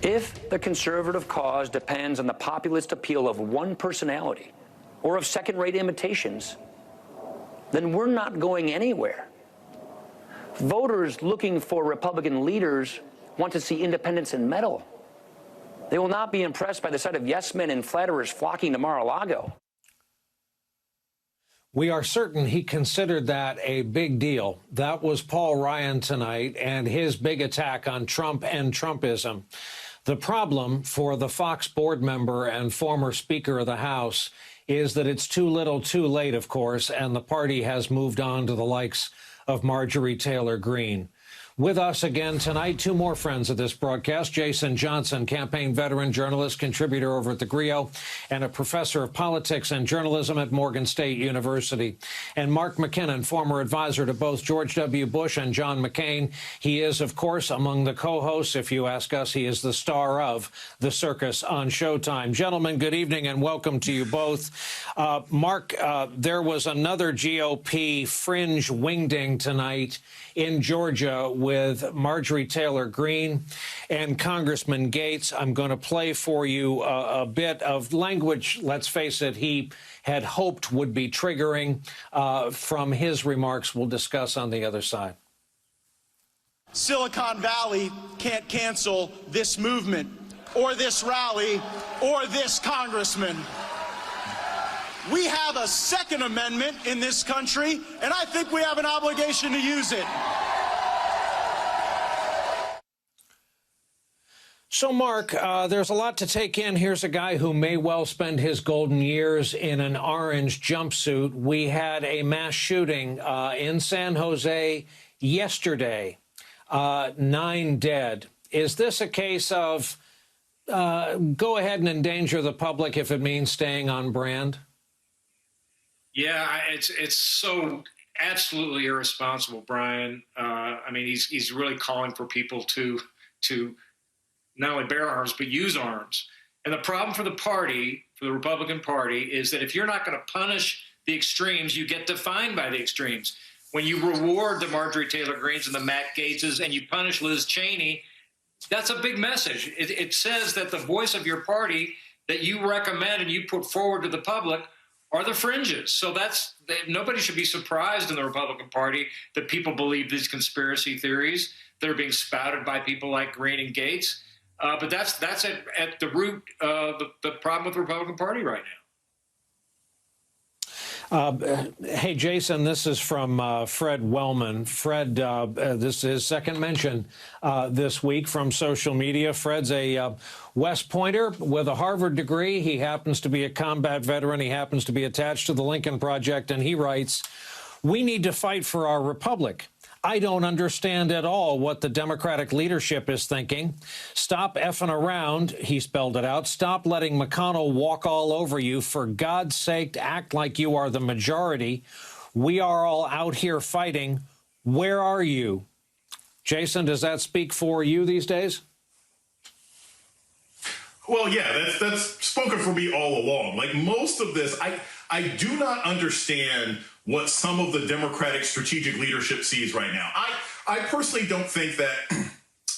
If the conservative cause depends on the populist appeal of one personality or of second-rate imitations, then we're not going anywhere. Voters looking for Republican leaders want to see independence and mettle. They will not be impressed by the sight of yes-men and flatterers flocking to Mar-a-Lago. We are certain he considered that a big deal. That was Paul Ryan tonight and his big attack on Trump and Trumpism. The problem for the Fox board member and former Speaker of the House is that it's too little too late, of course, and the party has moved on to the likes of Marjorie Taylor Greene. With us again tonight, two more friends of this broadcast, Jason Johnson, campaign veteran, journalist, contributor over at the Grio, and a professor of politics and journalism at Morgan State University, and Mark McKinnon, former advisor to both George W. Bush and John McCain. He is, of course, among the co-hosts. If you ask us, he is the star of The Circus on Showtime. Gentlemen, good evening and welcome to you both. Mark, there was another GOP fringe wingding tonight in Georgia with Marjorie Taylor Greene and Congressman Gates. I'm going to play for you a bit of language, let's face it, he had hoped would be triggering from his remarks. We'll discuss on the other side. Silicon Valley can't cancel this movement or this rally or this congressman. We have a Second Amendment in this country, and I think we have an obligation to use it. So, Mark, there's a lot to take in. Here's a guy who may well spend his golden years in an orange jumpsuit. We had a mass shooting in San Jose yesterday, 9 dead. Is this a case of go ahead and endanger the public if it means staying on brand? Yeah, it's so absolutely irresponsible, Brian. I mean, he's really calling for people to not only bear arms, but use arms. And the problem for the party, for the Republican Party, is that if you're not going to punish the extremes, you get defined by the extremes. When you reward the Marjorie Taylor Greenes and the Matt Gaetzes and you punish Liz Cheney, that's a big message. It says that the voice of your party that you recommend and you put forward to the public are the fringes. So nobody should be surprised in the Republican Party that people believe these conspiracy theories that are being spouted by people like Greene and Gates. But that's at the root of the problem with the Republican Party right now. Hey, Jason, this is from Fred Wellman. Fred, this is his second mention this week from social media. Fred's a West Pointer with a Harvard degree. He happens to be a combat veteran. He happens to be attached to the Lincoln Project, and he writes, "We need to fight for our republic. I don't understand at all what the Democratic leadership is thinking. Stop effing around," he spelled it out. "Stop letting McConnell walk all over you. For God's sake, act like you are the majority. We are all out here fighting. Where are you?" Jason, does that speak for you these days? Well, yeah, that's spoken for me all along. Like most of this, I do not understand what some of the Democratic strategic leadership sees right now. I personally don't think that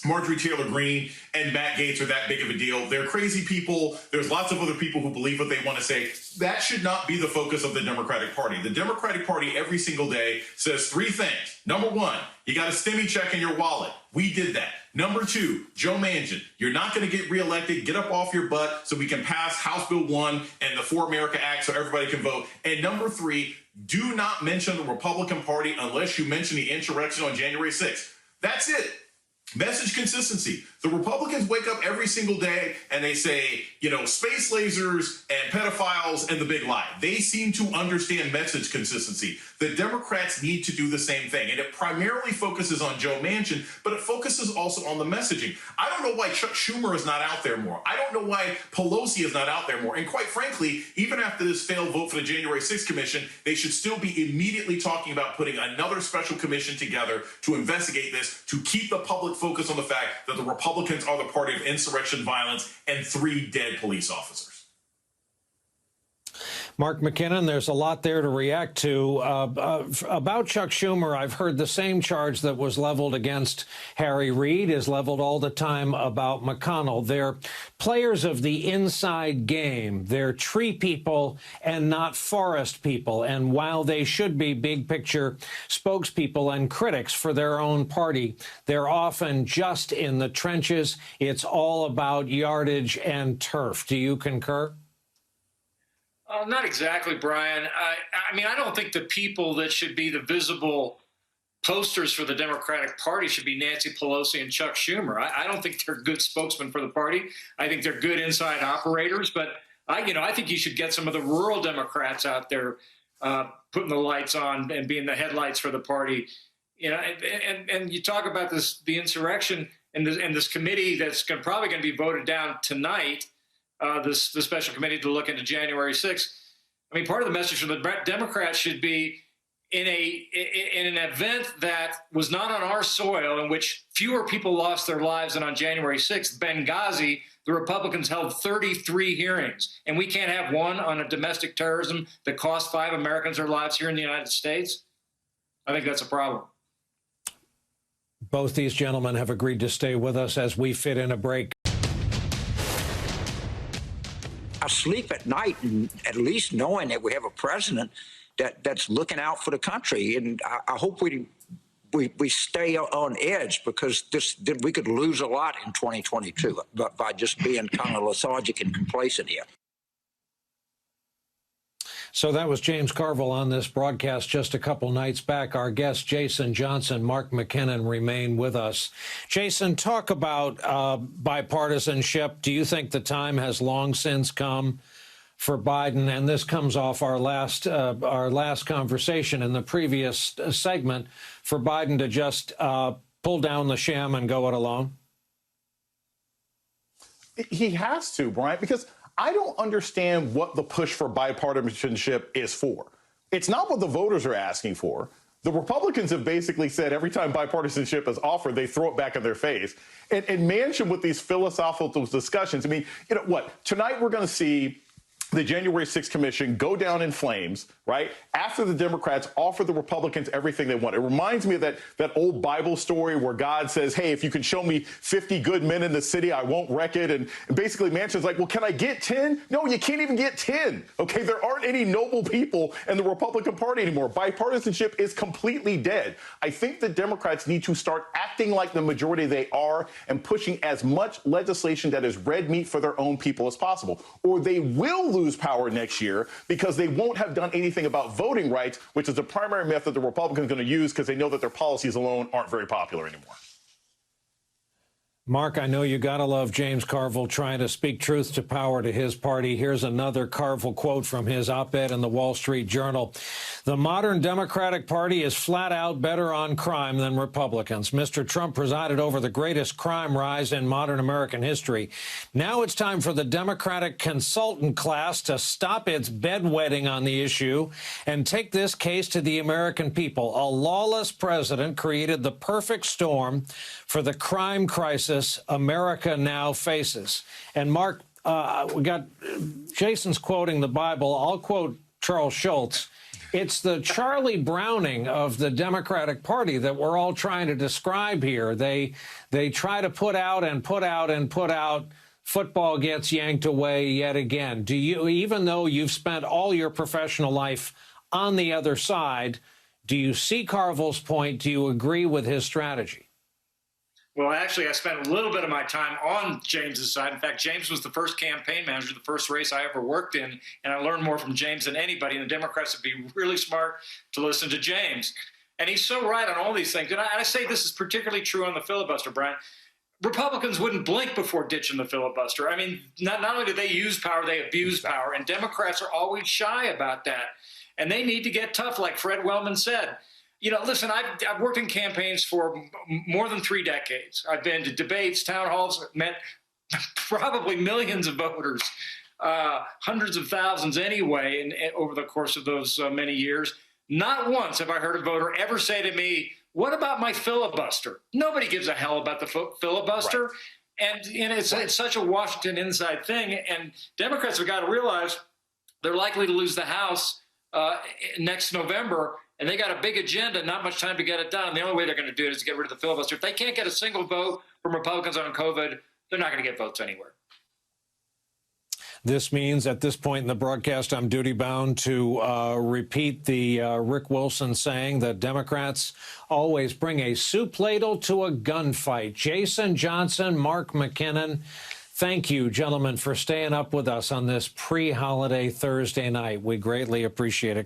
Marjorie Taylor Greene and Matt Gaetz are that big of a deal. They're crazy people. There's lots of other people who believe what they want to say. That should not be the focus of the Democratic Party. The Democratic Party every single day says three things. Number one, you got a STEMI check in your wallet. We did that. Number two, Joe Manchin, you're not going to get reelected. Get up off your butt so we can pass House Bill 1 and the For America Act so everybody can vote. And number three, do not mention the Republican Party unless you mention the insurrection on January 6th. That's it. Message consistency. The Republicans wake up every single day and they say, you know, space lasers and pedophiles and the big lie. They seem to understand message consistency. The Democrats need to do the same thing. And it primarily focuses on Joe Manchin, but it focuses also on the messaging. I don't know why Chuck Schumer is not out there more. I don't know why Pelosi is not out there more. And quite frankly, even after this failed vote for the January 6th commission, they should still be immediately talking about putting another special commission together to investigate this, to keep the public focused on the fact that the Republicans are the party of insurrection, violence, and 3 dead police officers. Mark McKinnon, there's a lot there to react to. About Chuck Schumer, I've heard the same charge that was leveled against Harry Reid is leveled all the time about McConnell. They're players of the inside game. They're tree people and not forest people. And while they should be big picture spokespeople and critics for their own party, they're often just in the trenches. It's all about yardage and turf. Do you concur? Not exactly, Brian. I mean, I don't think the people that should be the visible posters for the Democratic Party should be Nancy Pelosi and Chuck Schumer. I don't think they're good spokesmen for the party. I think they're good inside operators. But I think you should get some of the rural Democrats out there putting the lights on and being the headlights for the party. And you talk about the insurrection and this committee that's probably going to be voted down tonight. The special committee to look into January 6th. I mean, part of the message from the Democrats should be in an event that was not on our soil, in which fewer people lost their lives than on January 6th, Benghazi, the Republicans held 33 hearings, and we can't have one on a domestic terrorism that cost 5 Americans their lives here in the United States. I think that's a problem. Both these gentlemen have agreed to stay with us as we fit in a break. I sleep at night, and at least knowing that we have a president that's looking out for the country. And I hope we stay on edge, because we could lose a lot in 2022 by just being kind of lethargic and complacent here. So that was James Carville on this broadcast just a couple nights back. Our guests, Jason Johnson, Mark McKinnon, remain with us. Jason, talk about bipartisanship. Do you think the time has long since come for Biden? And this comes off our last conversation in the previous segment, for Biden to just pull down the sham and go it alone? He has to, Brian, because I don't understand what the push for bipartisanship is for. It's not what the voters are asking for. The Republicans have basically said every time bipartisanship is offered, they throw it back in their face. And Manchin, with these philosophical discussions, I mean, you know what? Tonight we're going to see the January 6th commission go down in flames, right? After the Democrats offer the Republicans everything they want. It reminds me of that old Bible story where God says, hey, if you can show me 50 good men in the city, I won't wreck it. And basically Manchin's like, well, can I get 10? No, you can't even get 10. Okay, there aren't any noble people in the Republican Party anymore. Bipartisanship is completely dead. I think the Democrats need to start acting like the majority they are and pushing as much legislation that is red meat for their own people as possible, or they will lose power next year, because they won't have done anything about voting rights, which is the primary method the Republicans are going to use, because they know that their policies alone aren't very popular anymore. Mark, I know you got to love James Carville trying to speak truth to power to his party. Here's another Carville quote from his op-ed in the Wall Street Journal. The modern Democratic Party is flat out better on crime than Republicans. Mr. Trump presided over the greatest crime rise in modern American history. Now it's time for the Democratic consultant class to stop its bedwetting on the issue and take this case to the American people. A lawless president created the perfect storm for the crime crisis America now faces. And Mark, we got Jason's quoting the Bible. I'll quote Charles Schultz. It's the Charlie Browning of the Democratic Party that we're all trying to describe here. They try to put out and put out and put out. Football gets yanked away yet again. Do you, even though you've spent all your professional life on the other side, do you see Carville's point? Do you agree with his strategy? Well, actually, I spent a little bit of my time on James's side. In fact, James was the first campaign manager, the first race I ever worked in, and I learned more from James than anybody. And the Democrats would be really smart to listen to James. And he's so right on all these things. And I say this is particularly true on the filibuster, Brian. Republicans wouldn't blink before ditching the filibuster. I mean, not only do they use power, they abuse power. And Democrats are always shy about that. And they need to get tough, like Fred Wellman said. You know, listen, I've worked in campaigns for more than 3 decades. I've been to debates, town halls, met probably millions of voters, hundreds of thousands anyway, over the course of those many years. Not once have I heard a voter ever say to me, what about my filibuster? Nobody gives a hell about the filibuster. Right. And it's such a Washington inside thing. And Democrats have got to realize They're likely to lose the House next November, and they got a big agenda, not much time to get it done. The only way they're going to do it is to get rid of the filibuster. If they can't get a single vote from Republicans on COVID, they're not going to get votes anywhere. This means at this point in the broadcast, I'm duty-bound to repeat the Rick Wilson saying that Democrats always bring a soup ladle to a gunfight. Jason Johnson, Mark McKinnon, thank you, gentlemen, for staying up with us on this pre-holiday Thursday night. We greatly appreciate it.